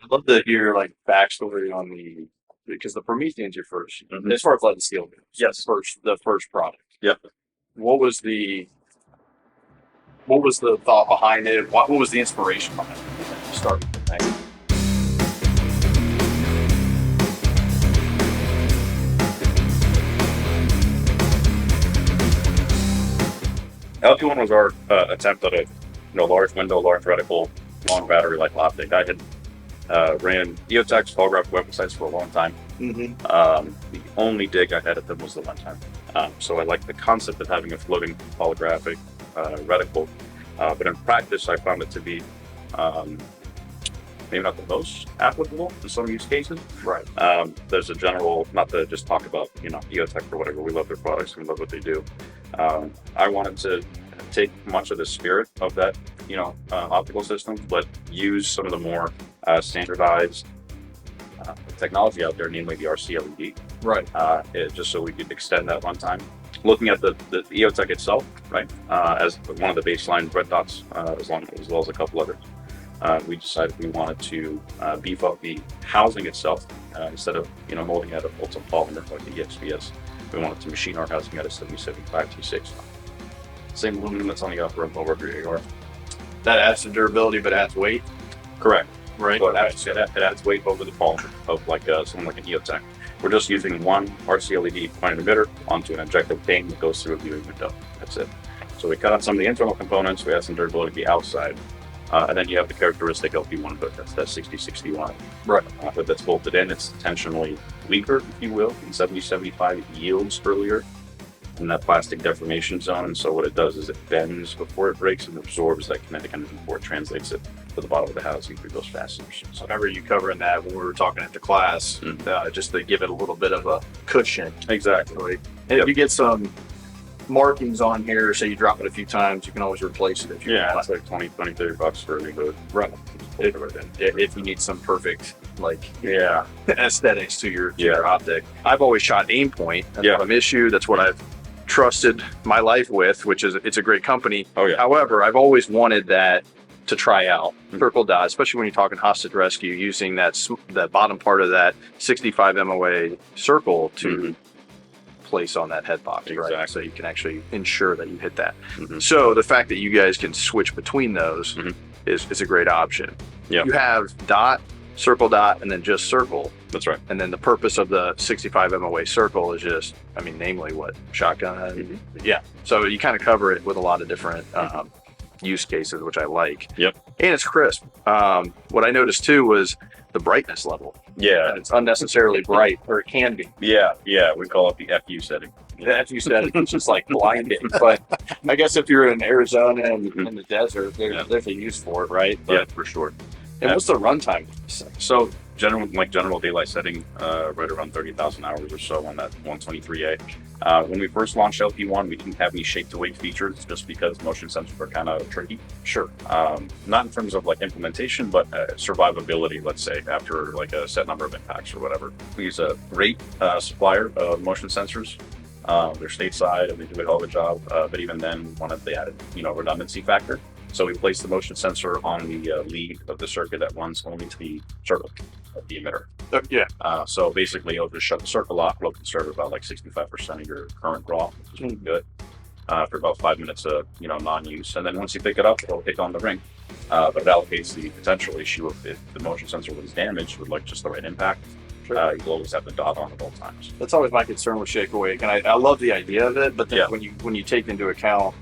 I'd love to hear like backstory on because the Promethean's your first, as far as lead and steel goes. Yes. The first product. Yep. What was the thought behind it? What was the inspiration behind it? When you started the thing? LP1 was our attempt at a large window, large reticle, long battery like Optic. I had ran EOTech's holographic weapon sights for a long time. The only dig I had at them was the Runtime. So I liked the concept of having a floating holographic reticle, but in practice I found it to be maybe not the most applicable in some use cases. Right. There's a general, not to just talk about EOTech or whatever. We love their products. We love what they do. I wanted to take much of the spirit of that optical system, but use some of the more standardized technology out there, namely the RC LED. Right. Just so we could extend that runtime. Looking at the EOTech itself, right, as one of the baseline red dots, as well as a couple others. We decided we wanted to beef up the housing itself instead of molding out of molten polymer like the EXPS. We wanted to machine our housing out of 7075 T6. Same aluminum that's on the upper and lower of your AR. That adds to durability, but adds weight. Correct. Right. So it adds weight over the polymer of something like an EOTech. We're just using one RC LED point emitter onto an objective pane that goes through a viewing window. That's it. So we cut out some of the internal components. We add some durability to the outside. And then you have the characteristic LP1 hood. That's that 6061 right. Hood that's bolted in. It's intentionally weaker, if you will, in 7075. It yields earlier in that plastic deformation zone. And so what it does is it bends before it breaks and absorbs that kinetic energy before it translates it to the bottom of the housing through those fasteners. So I remember you covering that when we were talking at the class, just to give it a little bit of a cushion. Exactly. And if you get some markings on here, say you drop it a few times, you can always replace it if you want. It's like 20, 30 bucks for a new hood. Right. If you need some perfect aesthetics to your optic. I've always shot aim point. That's not an issue. That's what I've trusted my life with, which is it's a great company. Oh yeah. However, I've always wanted that to try out circle dot, especially when you're talking hostage rescue, using that bottom part of that 65 MOA circle to place on that head box, right? So you can actually ensure that you hit that. So the fact that you guys can switch between those is a great option. Yeah. You have dot, circle dot, and then just circle. That's right. And then the purpose of the 65 MOA circle is just, namely what? Shotgun. Yeah. So you kind of cover it with a lot of different use cases, which I like. Yep. And it's crisp. What I noticed too was the brightness level. Yeah. And it's unnecessarily bright, or it can be. Yeah. We call it the FU setting. The FU setting, it's just like blinding. But I guess if you're in Arizona and in the desert, there's a use for it, right? But, for sure. And what's the runtime? So general daylight setting, right around 30,000 hours or so on that 123A. When we first launched LP1, we didn't have any shape to weight features just because motion sensors are kind of tricky. Sure. Not in terms of like implementation, but survivability, let's say, after like a set number of impacts or whatever. We use a great supplier of motion sensors. They're stateside and they do a hell of a job. But even then, they added, redundancy factor. So we place the motion sensor on the lead of the circuit that runs only to the circle of the emitter. So basically, it'll just shut the circle off. It'll conserve about like 65% of your current draw, which is really good for about 5 minutes of non-use. And then once you pick it up, it'll kick on the ring. But it allocates the potential issue of if the motion sensor was damaged with like just the right impact. You'll always have the dot on at all times. That's always my concern with shake awake, and I love the idea of it. But then when you take into account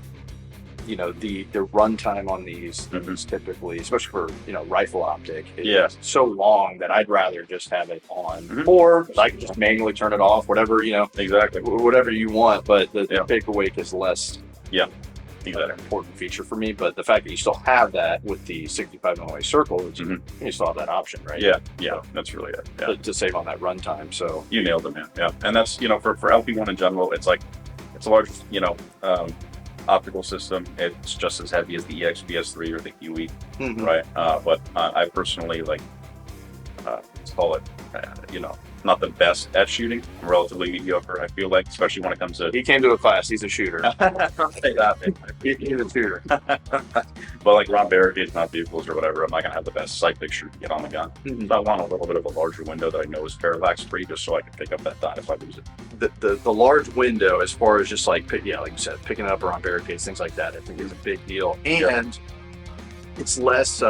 the runtime on these is typically, especially for rifle optic, is so long that I'd rather just have it on, or I can just manually turn it off, whatever exactly whatever you want. But the shake awake is less an important feature for me. But the fact that you still have that with the 65 MOA circle, you still have that option, right? That's really it. To save on that runtime. So you nailed it, man. And that's for LP1 in general, it's like it's a large optical system. It's just as heavy as the EXPS3 or the UE, right? But I personally let's call it, not the best at shooting. I'm relatively mediocre, I feel like, especially when it comes to. He came to a class. He's a shooter. I'll say that. He's a shooter. But like Ron barricades, not vehicles or whatever, I'm not gonna have the best sight picture to get on the gun. Mhm. So I want a little bit of a larger window that I know is parallax free, just so I can pick up that dot if I lose it. The large window, as far as just like like you said, picking it up around barricades, things like that, I think is a big deal, and it's less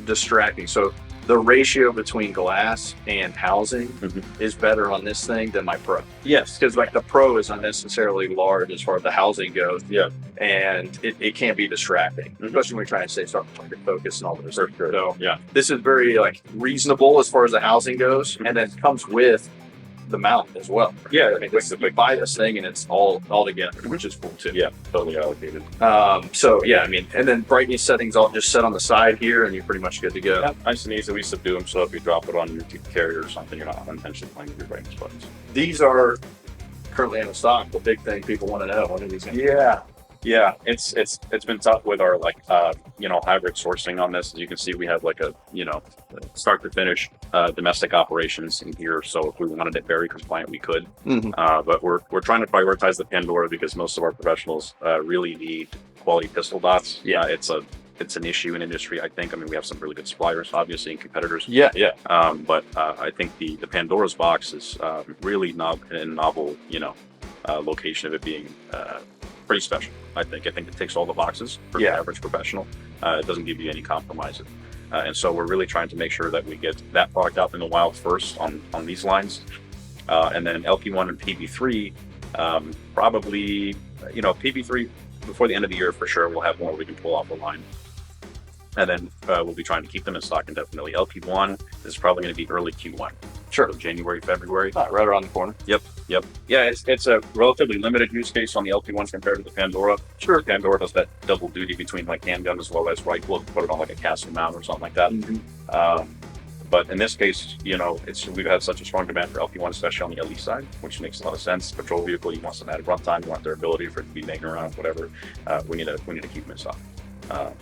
distracting. So the ratio between glass and housing is better on this thing than my Pro. Yes. Because like the Pro is unnecessarily large as far as the housing goes. Yeah. And it can be distracting, especially when you're trying to stay sharp, target focus and all those. Sure. So Yeah. this is very like reasonable as far as the housing goes, and then it comes with the mount as well. Yeah. I mean, you buy this thing and it's all together, which is cool too. Yeah. Totally allocated. So yeah, I mean, and then brightness settings all just set on the side here, and you're pretty much good to go. Yeah. Nice and easy. We subdue them, so if you drop it on your carrier or something, you're not unintentionally playing with your brightness buttons. These are currently out of stock. The big thing people want to know, when are these going to Yeah, it's been tough with our hybrid sourcing on this. As you can see, we have like a start to finish domestic operations in here. So if we wanted it very compliant, we could. But we're trying to prioritize the Pandora because most of our professionals really need quality pistol dots. Yeah, it's an issue in industry, I think. I mean, we have some really good suppliers, obviously, and competitors. Yeah. But I think the Pandora's box is really novel, location of it being pretty special. I think it ticks all the boxes for the average professional. It doesn't give you any compromises. And so we're really trying to make sure that we get that product out in the wild first on these lines. And then LP1 and PB3, probably, PB3 before the end of the year for sure, we'll have more we can pull off the line. And then we'll be trying to keep them in stock indefinitely. LP1 is probably going to be early Q1. Sure. So January, February. Right around the corner. Yep. Yeah, it's a relatively limited use case on the LP1 compared to the Pandora. Sure. Pandora does that double duty between like handgun as well as rifle. Put it on like a castle mount or something like that. But in this case, we've had such a strong demand for LP1, especially on the LE side, which makes a lot of sense. Patrol vehicle, you want some added runtime, you want their ability for it to be banging around, whatever. We need to keep them in stock.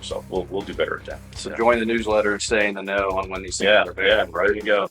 So we'll do better at that. So join the newsletter and stay in the know on when these things are available. Yeah, right. There you go.